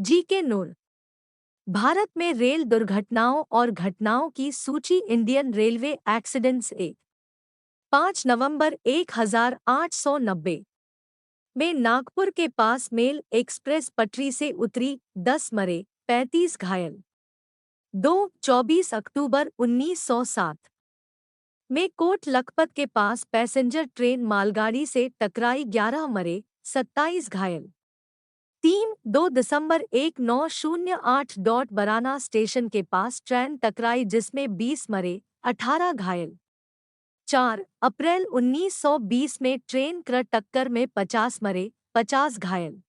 GK नूर। भारत में rail दुर्घटनाओं और घटनाओं की सूची। इंडियन रेलवे एक्सीडेंट्स 5 नवंबर 1890 में नागपुर के पास मेल एक्सप्रेस पटरी से उतरी, 10 मरे, 35 घायल। 24 अक्टूबर 1907 में कोट लखपत के पास पैसेंजर ट्रेन मालगाड़ी से टकराई, 11 मरे, 27 घायल। 2 दिसंबर 1908 बराना स्टेशन के पास ट्रेन टकराई जिसमें 20 मरे, 18 घायल। 4 अप्रैल 1920 में ट्रेन टक्कर में 50 मरे, 50 घायल।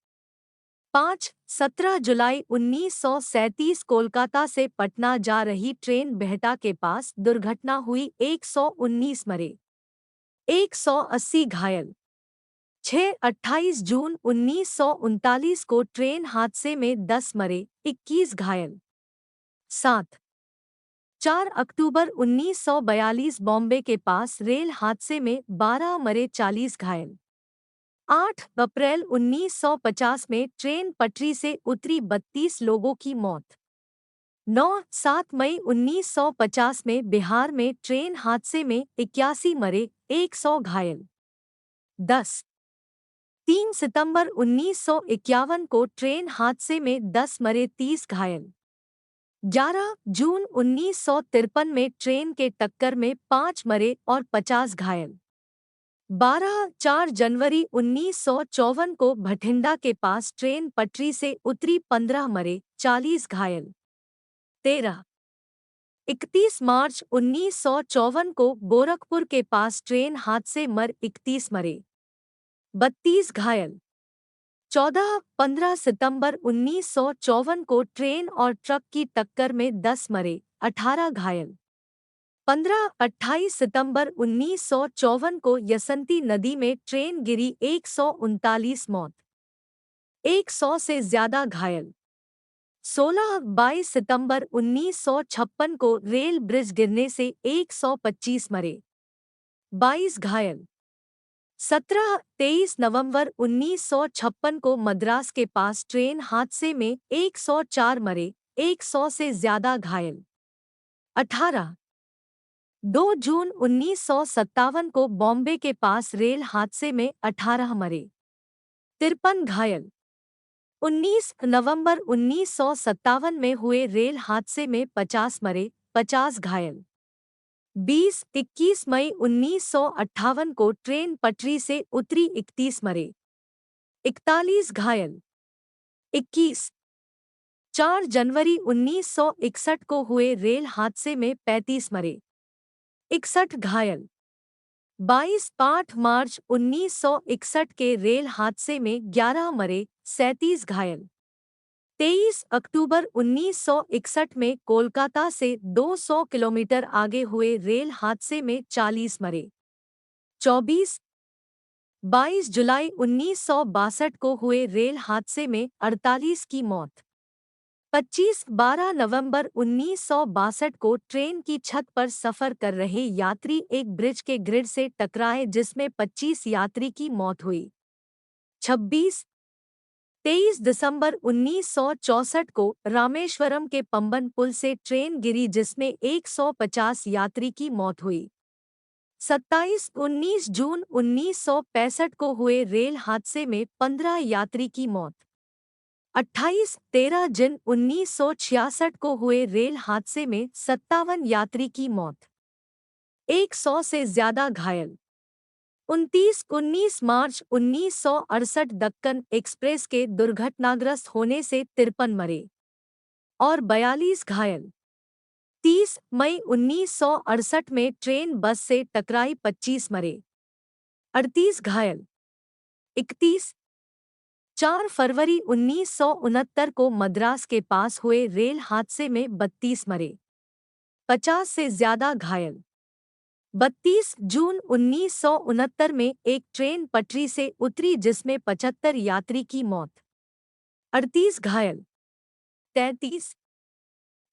17 जुलाई 1937 कोलकाता से पटना जा रही ट्रेन बेहटा के पास दुर्घटना हुई, 119 मरे, 180 घायल। 28 जून 1939 को ट्रेन हादसे में 10 मरे, 21 घायल। 4 अक्टूबर 1942 बॉम्बे के पास रेल हादसे में 12 मरे, 40 घायल। 8 अप्रैल 1950 में ट्रेन पटरी से उतरी, 32 लोगों की मौत। 7 मई 1950 में बिहार में ट्रेन हादसे में 81 मरे, 100 घायल। 3 सितंबर 1951 को ट्रेन हादसे में 10 मरे, 30 घायल। 11 जून 1953 में ट्रेन के टक्कर में 5 मरे और 50 घायल। 4 जनवरी 1954 को भटिंडा के पास ट्रेन पटरी से उतरी, 15 मरे, 40 घायल। 31 मार्च 1954 को गोरखपुर के पास ट्रेन हादसे मर 31 मरे, 32 घायल। 15 सितंबर 1954 को ट्रेन और ट्रक की टक्कर में 10 मरे, 18 घायल। 28 सितंबर 1954 को यसंती नदी में ट्रेन गिरी, 139 मौत, 100 से ज्यादा घायल। 22 सितंबर 1956 को रेल ब्रिज गिरने से 125 मरे, 22 घायल। 23 नवंबर 1956 को मद्रास के पास ट्रेन हादसे में 104 मरे, 100 से ज्यादा घायल। 2 जून 1957 को बॉम्बे के पास रेल हादसे में 18 मरे, 53 घायल। 19 नवंबर 1957 में हुए रेल हादसे में 50 मरे, 50 घायल। 21 मई 1958 को ट्रेन पटरी से उतरी, 31 मरे, 41 घायल। 4 जनवरी 1961 को हुए रेल हादसे में 35 मरे, 61 घायल। 8 मार्च 1961 के रेल हादसे में 11 मरे, 37 घायल। 23 अक्टूबर 1961 में कोलकाता से 200 किलोमीटर आगे हुए रेल हादसे में 40 मरे। 22 जुलाई 1962 को हुए रेल हादसे में 48 की मौत। 12 नवंबर 1962 को ट्रेन की छत पर सफर कर रहे यात्री एक ब्रिज के ग्रिड से टकराए जिसमें 25 यात्री की मौत हुई। 23 दिसंबर 1964 को रामेश्वरम के पंबन पुल से ट्रेन गिरी जिसमें 150 यात्री की मौत हुई। 19 जून 1965 को हुए रेल हादसे में 15 यात्री की मौत। 13 जून 1966 को हुए रेल हादसे में 57 यात्री की मौत, 100 से ज्यादा घायल। 19 मार्च 1968 दक्कन एक्सप्रेस के दुर्घटनाग्रस्त होने से 53 मरे और 42 घायल। 30 मई 1968 में ट्रेन बस से टकराई, 25 मरे, 38 घायल। 4 फरवरी 1969 को मद्रास के पास हुए रेल हादसे में 32 मरे, 50 से ज्यादा घायल। 32 जून 1969 में एक ट्रेन पटरी से उतरी जिसमें 75 यात्री की मौत, 38 घायल।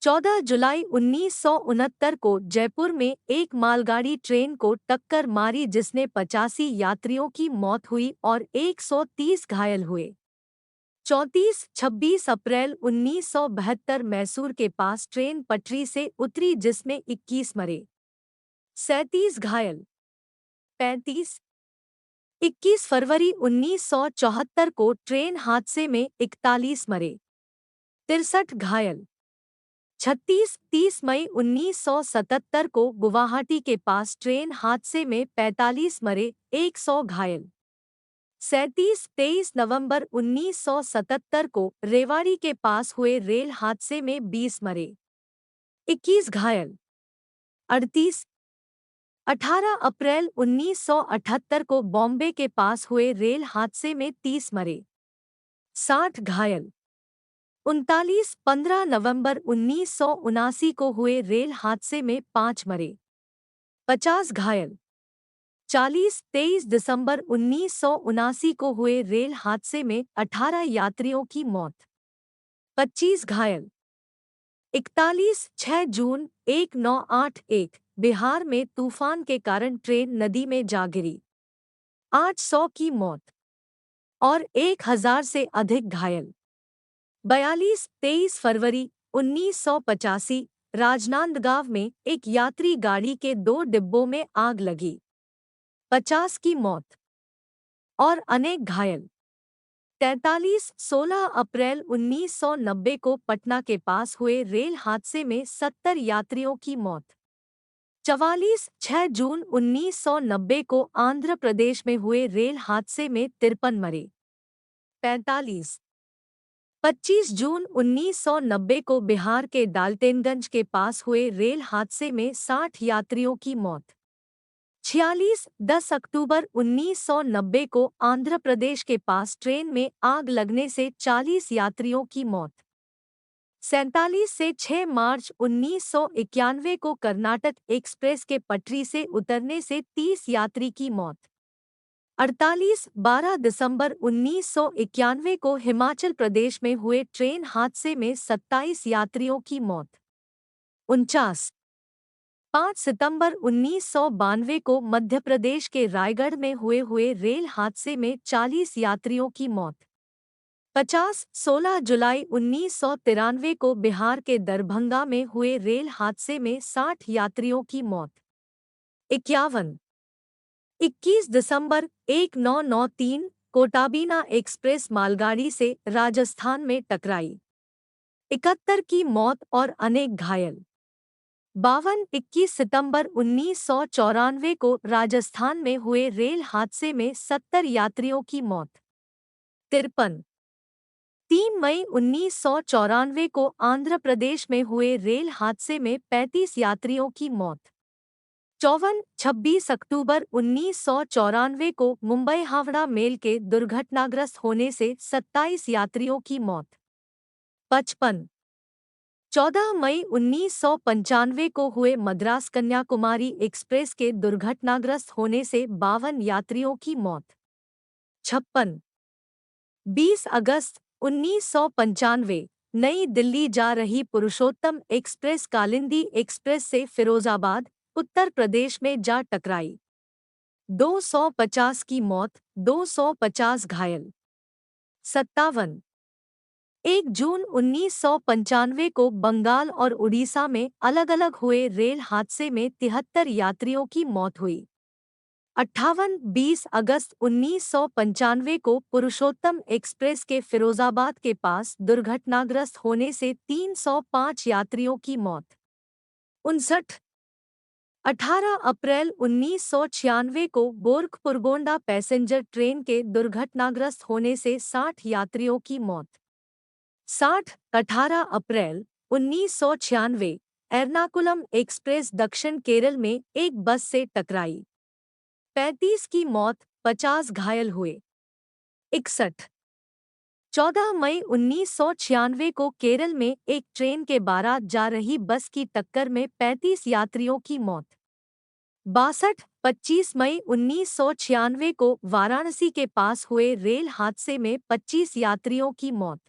14 जुलाई 1969 को जयपुर में एक मालगाड़ी ट्रेन को टक्कर मारी जिसने 85 यात्रियों की मौत हुई और 130 घायल हुए। 26 अप्रैल 1972 मैसूर के पास ट्रेन पटरी से उतरी जिसमें 21 मरे, 37 घायल। 21 फरवरी 1974 को ट्रेन हादसे में 41 मरे, 63 घायल। 30 मई 1977 को गुवाहाटी के पास ट्रेन हादसे में 45 मरे, 100 घायल। 23 नवंबर 1977 को रेवाड़ी के पास हुए रेल हादसे में 20 मरे, 21 घायल। 18 अप्रैल 1978 को बॉम्बे के पास हुए रेल हादसे में 30 मरे, 60 घायल। 15 नवंबर 1979 को हुए रेल हादसे में 5 मरे, 50 घायल। 23 दिसंबर 1979 को हुए रेल हादसे में 18 यात्रियों की मौत, 25 घायल। 6 जून 1981 बिहार में तूफान के कारण ट्रेन नदी में जा गिरी, 800 की मौत और 1000 से अधिक घायल। 23 फरवरी 1985 राजनांदगांव में एक यात्री गाड़ी के 2 डिब्बों में आग लगी, 50 की मौत और अनेक घायल। 16 अप्रैल 1990 को पटना के पास हुए रेल हादसे में 70 यात्रियों की मौत। 6 जून 1990 को आंध्र प्रदेश में हुए रेल हादसे में 53 मरे। 25 जून 1990 को बिहार के डाल्टेनगंज के पास हुए रेल हादसे में 60 यात्रियों की मौत। 10 अक्टूबर 1990 को आंध्र प्रदेश के पास ट्रेन में आग लगने से 40 यात्रियों की मौत। 6 मार्च 1991 को कर्नाटक एक्सप्रेस के पटरी से उतरने से 30 यात्री की मौत। 12 दिसंबर 1991 को हिमाचल प्रदेश में हुए ट्रेन हादसे में 27 यात्रियों की मौत। 5 सितंबर 1992 को मध्य प्रदेश के रायगढ़ में हुए रेल हादसे में 40 यात्रियों की मौत। 16 जुलाई 1993 को बिहार के दरभंगा में हुए रेल हादसे में 60 यात्रियों की मौत। 21 दिसंबर 1993 कोटाबीना एक्सप्रेस मालगाड़ी से राजस्थान में टकराई, 71 की मौत और अनेक घायल। 21 सितंबर 1994 को राजस्थान में हुए रेल हादसे में 70 यात्रियों की मौत। 3 मई 1994 को आंध्र प्रदेश में हुए रेल हादसे में 35 यात्रियों की मौत। 26 अक्टूबर 1994 को मुंबई हावड़ा मेल के दुर्घटनाग्रस्त होने से 27 यात्रियों की मौत। 14 मई 1995 को हुए मद्रास कन्याकुमारी एक्सप्रेस के दुर्घटनाग्रस्त होने से 52 यात्रियों की मौत। 20 अगस्त 1995 नई दिल्ली जा रही पुरुषोत्तम एक्सप्रेस कालिंदी एक्सप्रेस से फिरोजाबाद, उत्तर प्रदेश में जा टकराई, 250 की मौत, 250 घायल। 1 जून 1995 को बंगाल और उड़ीसा में अलग-अलग हुए रेल हादसे में 73 यात्रियों की मौत हुई। 20 अगस्त 1995 को पुरुषोत्तम एक्सप्रेस के फिरोजाबाद के पास दुर्घटनाग्रस्त होने से 305 यात्रियों की मौत। 18 अप्रैल 1996 को गोरखपुर गोंडा पैसेंजर ट्रेन के दुर्घटनाग्रस्त होने से 60 यात्रियों की मौत। 18 अप्रैल 1996 एर्नाकुलम एक्सप्रेस दक्षिण केरल में एक बस से टकराई, 35 की मौत, 50 घायल हुए। 14 मई 1996 को केरल में एक ट्रेन के बारात जा रही बस की टक्कर में 35 यात्रियों की मौत। 25 मई 1996 को वाराणसी के पास हुए रेल हादसे में 25 यात्रियों की मौत।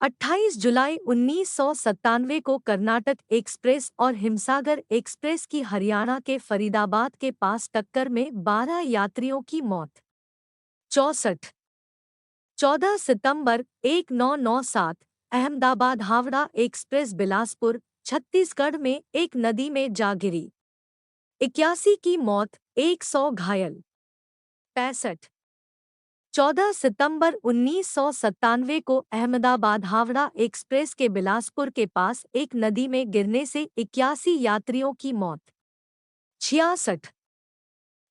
28 जुलाई 1997 को कर्नाटक एक्सप्रेस और हिमसागर एक्सप्रेस की हरियाणा के फरीदाबाद के पास टक्कर में 12 यात्रियों की मौत। 64 14 सितंबर 1997 अहमदाबाद हावड़ा एक्सप्रेस बिलासपुर छत्तीसगढ़ में एक नदी में जा गिरी। 81 की मौत, 100 घायल। 65 14 सितंबर 1997 को अहमदाबाद हावड़ा एक्सप्रेस के बिलासपुर के पास एक नदी में गिरने से 81 यात्रियों की मौत। 66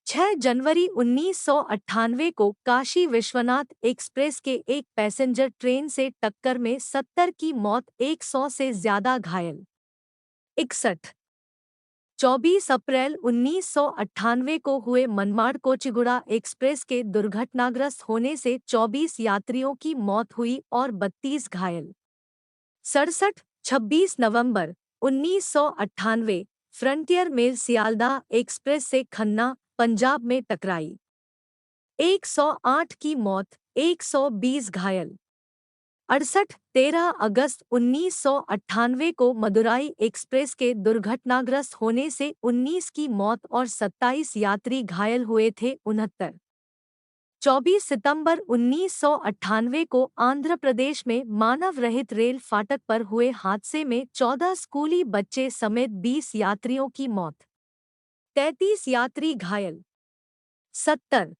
6 जनवरी 1998 को काशी विश्वनाथ एक्सप्रेस के एक पैसेंजर ट्रेन से टक्कर में 70 की मौत, 100 से ज्यादा घायल। 61 24 अप्रैल 1998 को हुए मनमाड़ कोचीगुड़ा एक्सप्रेस के दुर्घटनाग्रस्त होने से 24 यात्रियों की मौत हुई और 32 घायल। 67 26 नवंबर 1998 फ्रंटियर मेल सियालदाह एक्सप्रेस से खन्ना, पंजाब में टकराई। 108 की मौत, 120 घायल। 68 13 अगस्त 1998 को मदुराई एक्सप्रेस के दुर्घटनाग्रस्त होने से 19 की मौत और 27 यात्री घायल हुए थे। 69 24 सितंबर 1998 को आंध्र प्रदेश में मानव रहित रेल फाटक पर हुए हादसे में 14 स्कूली बच्चे समेत 20 यात्रियों की मौत, 33 यात्री घायल। 70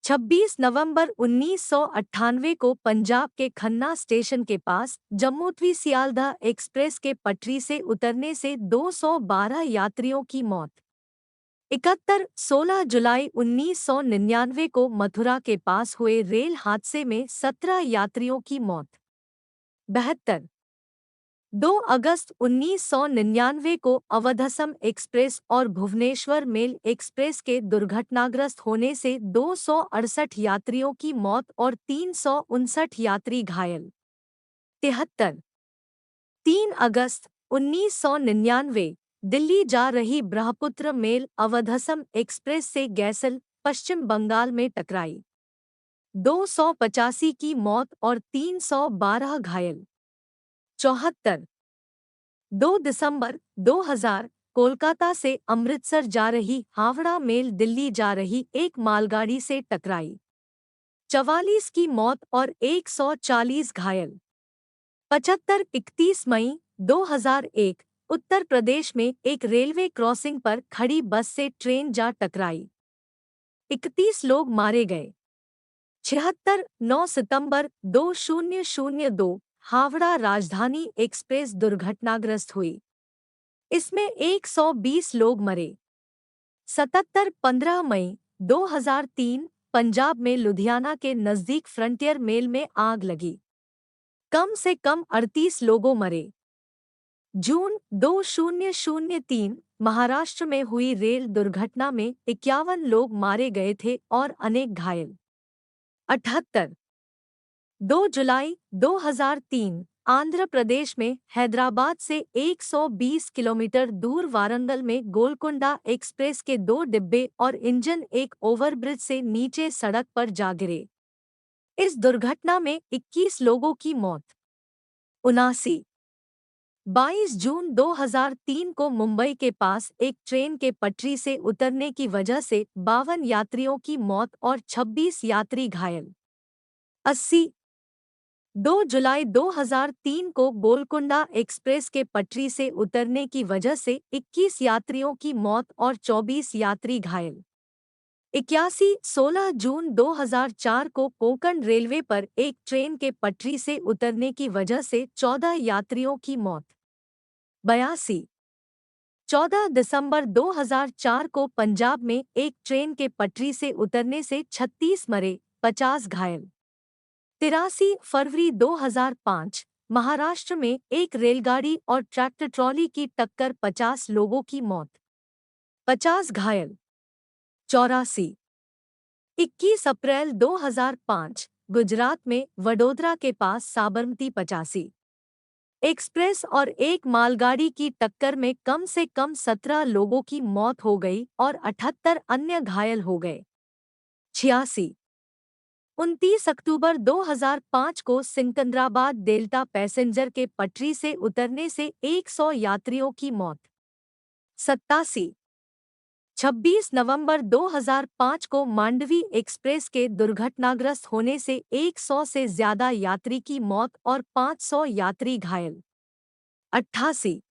26 नवंबर 1998 को पंजाब के खन्ना स्टेशन के पास जम्मू-तवी सियालदाह एक्सप्रेस के पटरी से उतरने से 212 यात्रियों की मौत। 71 16 जुलाई 1999 को मथुरा के पास हुए रेल हादसे में 17 यात्रियों की मौत। 72 2 अगस्त 1999 को अवधसम एक्सप्रेस और भुवनेश्वर मेल एक्सप्रेस के दुर्घटनाग्रस्त होने से 268 यात्रियों की मौत और 359 यात्री घायल। 73 3 अगस्त 1999 दिल्ली जा रही ब्रह्मपुत्र मेल अवधसम एक्सप्रेस से गैसल, पश्चिम बंगाल में टकराई। 285 की मौत और 312 घायल। 74 2 दिसंबर 2000 कोलकाता से अमृतसर जा रही हावड़ा मेल दिल्ली जा रही एक मालगाड़ी से टकराई। 44 की मौत और 140 घायल। 75 31 मई 2001 उत्तर प्रदेश में एक रेलवे क्रॉसिंग पर खड़ी बस से ट्रेन जा टकराई। 31 लोग मारे गए। 76 9 सितंबर 2002 हावड़ा राजधानी एक्सप्रेस दुर्घटनाग्रस्त हुई। इसमें 120 लोग मरे। 77 15 मई 2003 पंजाब में लुधियाना के नज़दीक फ्रंटियर मेल में आग लगी। कम से कम 38 लोगों मरे। जून 2003 महाराष्ट्र में हुई रेल दुर्घटना में 51 लोग मारे गए थे और अनेक घायल। 78 2 जुलाई 2003 आंध्र प्रदेश में हैदराबाद से 120 किलोमीटर दूर वारंगल में गोलकोंडा एक्सप्रेस के 2 डिब्बे और इंजन एक ओवरब्रिज से नीचे सड़क पर जा गिरे। इस दुर्घटना में 21 लोगों की मौत। 79 22 जून 2003 को मुंबई के पास एक ट्रेन के पटरी से उतरने की वजह से 52 यात्रियों की मौत और 26 यात्री घायल। 80 2 जुलाई 2003 को गोलकोंडा एक्सप्रेस के पटरी से उतरने की वजह से 21 यात्रियों की मौत और 24 यात्री घायल। 81 16 जून 2004 को कोंकण रेलवे पर एक ट्रेन के पटरी से उतरने की वजह से 14 यात्रियों की मौत। 82 14 दिसंबर 2004 को पंजाब में एक ट्रेन के पटरी से उतरने से 36 मरे, 50 घायल। 83 फरवरी 2005 महाराष्ट्र में एक रेलगाड़ी और ट्रैक्टर ट्रॉली की टक्कर, 50 लोगों की मौत, 50 घायल। 84 21 अप्रैल 2005 गुजरात में वडोदरा के पास साबरमती 85 एक्सप्रेस और एक मालगाड़ी की टक्कर में कम से कम 17 लोगों की मौत हो गई और 78 अन्य घायल हो गए। 86 29 अक्टूबर 2005 को सिकंदराबाद डेल्टा पैसेंजर के पटरी से उतरने से 100 यात्रियों की मौत। 87 26 नवंबर 2005 को मांडवी एक्सप्रेस के दुर्घटनाग्रस्त होने से 100 से ज्यादा यात्री की मौत और 500 यात्री घायल। 88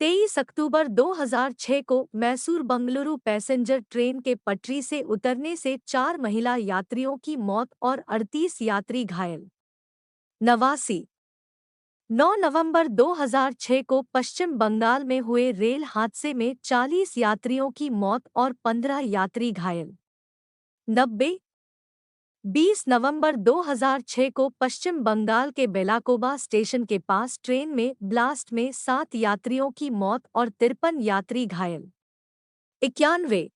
23 अक्टूबर 2006 को मैसूर बंगलुरु पैसेंजर ट्रेन के पटरी से उतरने से 4 महिला यात्रियों की मौत और 38 यात्री घायल। 89 9 नवंबर 2006 को पश्चिम बंगाल में हुए रेल हादसे में 40 यात्रियों की मौत और 15 यात्री घायल। 90 20 नवंबर 2006 को पश्चिम बंगाल के बेलाकोबा स्टेशन के पास ट्रेन में ब्लास्ट में 7 यात्रियों की मौत और 53 यात्री घायल। 91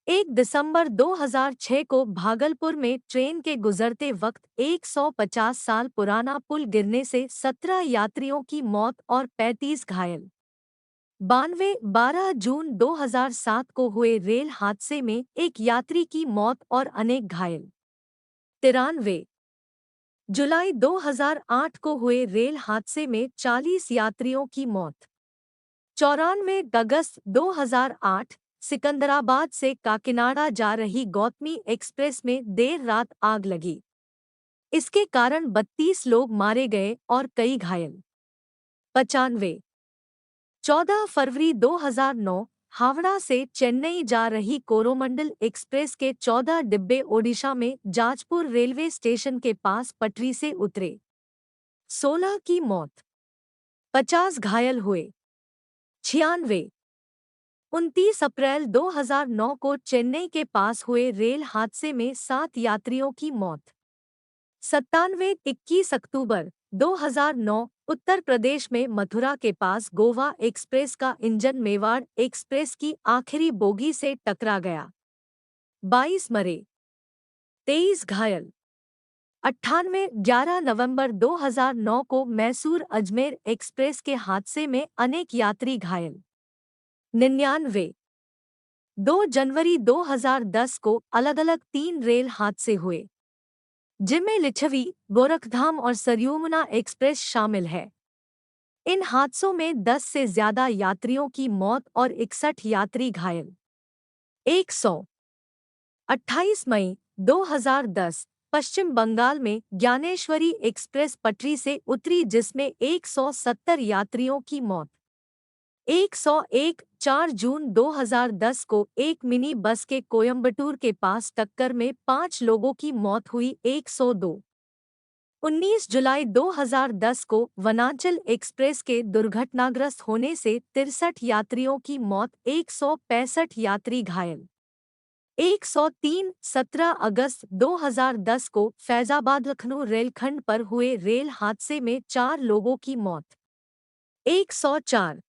1 दिसंबर 2006 को भागलपुर में ट्रेन के गुजरते वक्त 150 साल पुराना पुल गिरने से 17 यात्रियों की मौत और 35 घायल। 92 12 जून 2007 को हुए रेल हादसे में एक यात्री की मौत और अनेक घायल। 93 जुलाई 2008 को हुए रेल हादसे में 40 यात्रियों की मौत। 94 अगस्त 2008 सिकंदराबाद से काकीनाडा जा रही गौतमी एक्सप्रेस में देर रात आग लगी। इसके कारण 32 लोग मारे गए और कई घायल। 95 14 फरवरी 2009 हावड़ा से चेन्नई जा रही कोरोमंडल एक्सप्रेस के 14 डिब्बे ओडिशा में जाजपुर रेलवे स्टेशन के पास पटरी से उतरे। 16 की मौत, 50 घायल हुए। 96 29 अप्रैल 2009 को चेन्नई के पास हुए रेल हादसे में 7 यात्रियों की मौत। 97 21 अक्टूबर 2009 उत्तर प्रदेश में मथुरा के पास गोवा एक्सप्रेस का इंजन मेवाड़ एक्सप्रेस की आखिरी बोगी से टकरा गया। 22 मरे, 23 घायल। 98 11 नवंबर 2009 को मैसूर अजमेर एक्सप्रेस के हादसे में अनेक यात्री घायल। 99 2 जनवरी 2010 को अलग-अलग 3 रेल हादसे हुए, जिनमें लिच्छवी, गोरखधाम और सरयूमुना एक्सप्रेस शामिल है। इन हादसों में 10 से ज्यादा यात्रियों की मौत और 61 यात्री घायल। 100 28 मई 2010 पश्चिम बंगाल में ज्ञानेश्वरी एक्सप्रेस पटरी से उतरी जिसमें 170 यात्रियों की मौत। 101 4 जून 2010 को एक मिनी बस के कोयम्बटूर के पास टक्कर में 5 लोगों की मौत हुई। 102 19 जुलाई 2010 को वनांचल एक्सप्रेस के दुर्घटनाग्रस्त होने से 63 यात्रियों की मौत, 165 यात्री घायल। 103 17 अगस्त 2010 को फैजाबाद लखनऊ रेलखंड पर हुए रेल हादसे में 4 लोगों की मौत। 104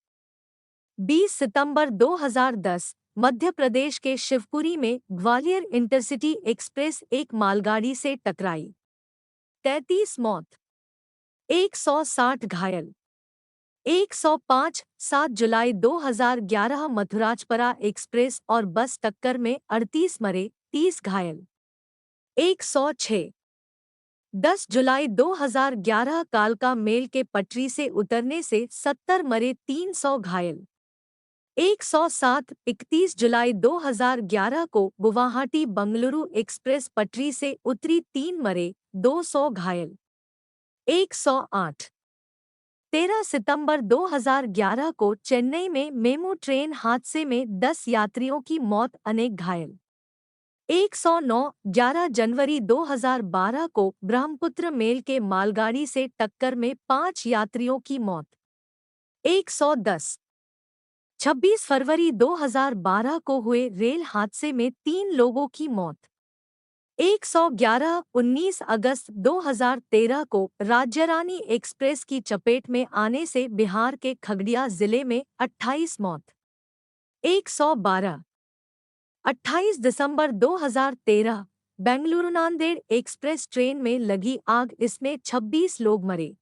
20 सितंबर 2010 मध्य प्रदेश के शिवपुरी में ग्वालियर इंटरसिटी एक्सप्रेस एक मालगाड़ी से टकराई। 33 मौत, 160 घायल। 105 7 जुलाई 2011 मथुराजपरा एक्सप्रेस और बस टक्कर में 38 मरे, 30 घायल। 106 10 जुलाई 2011 कालका मेल के पटरी से उतरने से 70 मरे, 300 घायल। 107 31 जुलाई 2011 को गुवाहाटी बंगलुरु एक्सप्रेस पटरी से उतरी, 3 मरे, 200 घायल। 108 13 सितंबर 2011 को चेन्नई में मेमू ट्रेन हादसे में 10 यात्रियों की मौत, अनेक घायल। 109 11 जनवरी 2012 को ब्रह्मपुत्र मेल के मालगाड़ी से टक्कर में 5 यात्रियों की मौत। 110 26 फरवरी 2012 को हुए रेल हादसे में 3 लोगों की मौत। 111 19 अगस्त 2013 को राज्यरानी एक्सप्रेस की चपेट में आने से बिहार के खगड़िया जिले में 28 मौत। 112 28 दिसंबर 2013 बेंगलुरु नांदेड़ एक्सप्रेस ट्रेन में लगी आग, इसमें 26 लोग मरे।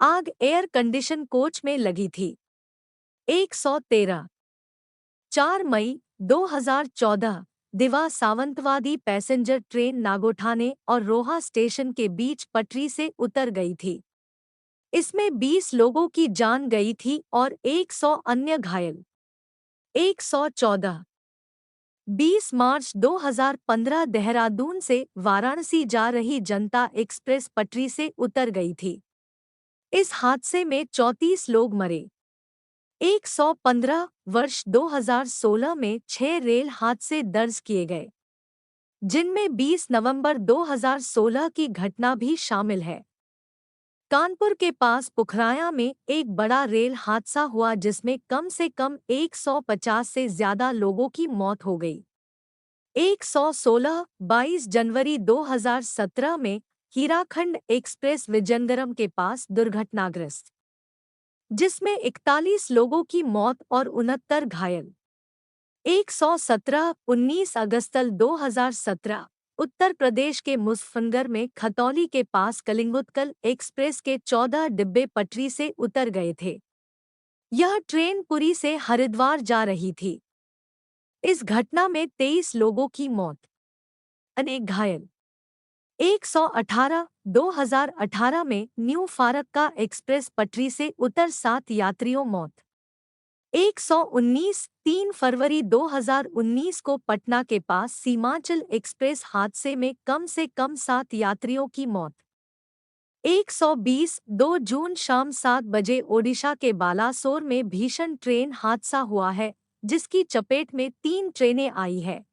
आग एयर कंडीशन कोच में लगी थी। 113 4 मई 2014 दिवा सावंतवादी पैसेंजर ट्रेन नागोठाणे और रोहा स्टेशन के बीच पटरी से उतर गई थी। इसमें 20 लोगों की जान गई थी और 100 अन्य घायल। 114। 20 मार्च 2015 देहरादून से वाराणसी जा रही जनता एक्सप्रेस पटरी से उतर गई थी। इस हादसे में 34 लोग मरे। 115 वर्ष 2016 में 6 रेल हादसे दर्ज किए गए, जिनमें 20 नवंबर 2016 की घटना भी शामिल है। कानपुर के पास पुखराया में एक बड़ा रेल हादसा हुआ जिसमें कम से कम 150 से ज्यादा लोगों की मौत हो गई। 116 22 जनवरी 2017 में हीराखंड एक्सप्रेस विजयनगरम के पास दुर्घटनाग्रस्त, जिसमें 41 लोगों की मौत और 69 घायल। 117 19 अगस्त 2017 उत्तर प्रदेश के मुजफ्फरनगर में खतौली के पास कलिंगुत्कल एक्सप्रेस के 14 डिब्बे पटरी से उतर गए थे। यह ट्रेन पुरी से हरिद्वार जा रही थी। इस घटना में 23 लोगों की मौत, अनेक घायल। 118 2018 में न्यू फारक्का एक्सप्रेस पटरी से उतर 7 यात्रियों मौत। 119 3 फरवरी 2019 को पटना के पास सीमांचल एक्सप्रेस हादसे में कम से कम 7 यात्रियों की मौत। 120 2 जून शाम 7 बजे ओडिशा के बालासोर में भीषण ट्रेन हादसा हुआ है, जिसकी चपेट में 3 ट्रेनें आई है।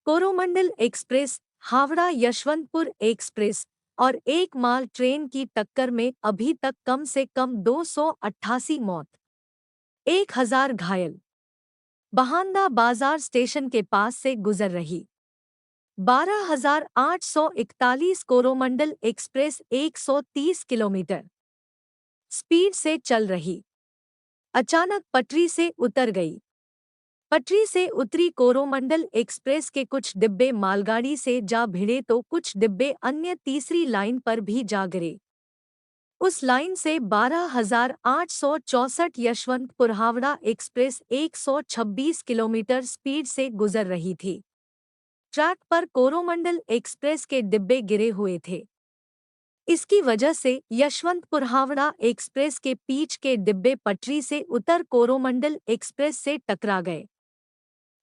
कोरोमंडल एक्सप्रेस, हावड़ा यशवंतपुर एक्सप्रेस और एक माल ट्रेन की टक्कर में अभी तक कम से कम 288 मौत, 1000 घायल। बहांदा बाजार स्टेशन के पास से गुजर रही 12,841 कोरोमंडल एक्सप्रेस 130 किलोमीटर स्पीड से चल रही, अचानक पटरी से उतर गई। पटरी से उतरी कोरोमंडल एक्सप्रेस के कुछ डिब्बे मालगाड़ी से जा भिड़े तो कुछ डिब्बे अन्य तीसरी लाइन पर भी जा गिरे। उस लाइन से 12,864 Yesvantpur Howrah express 126 kilometre speed से गुजर रही थी। ट्रैक पर कोरोमंडल एक्सप्रेस के डिब्बे गिरे हुए थे। इसकी वजह से यशवंतपुर हावड़ा एक्सप्रेस के बीच के डिब्बे पटरी से उतर कोरोमंडल एक्सप्रेस से टकरा गए।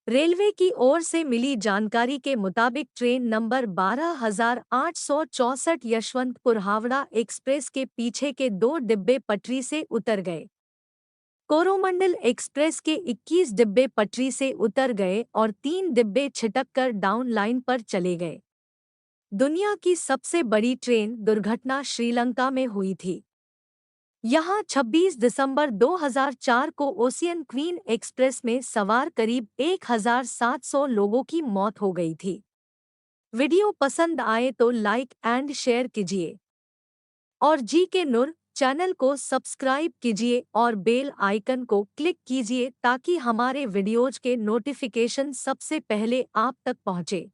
रेलवे की ओर से मिली जानकारी के मुताबिक train number 12,864 Yesvantpur Howrah express के पीछे के 2 डिब्बे पटरी से उतर गए। कोरोमंडल एक्सप्रेस के 21 डिब्बे पटरी से उतर गए और 3 डिब्बे छिटक कर डाउन लाइन पर चले गए। दुनिया की सबसे बड़ी ट्रेन दुर्घटना श्रीलंका में हुई थी। यहाँ 26 दिसंबर 2004 को ओशियन क्वीन एक्सप्रेस में सवार करीब 1,700 लोगों की मौत हो गई थी। वीडियो पसंद आए तो लाइक एंड शेयर कीजिए और जी के नूर चैनल को सब्सक्राइब कीजिए और बेल आइकन को क्लिक कीजिए ताकि हमारे वीडियोज के नोटिफिकेशन सबसे पहले आप तक पहुँचे।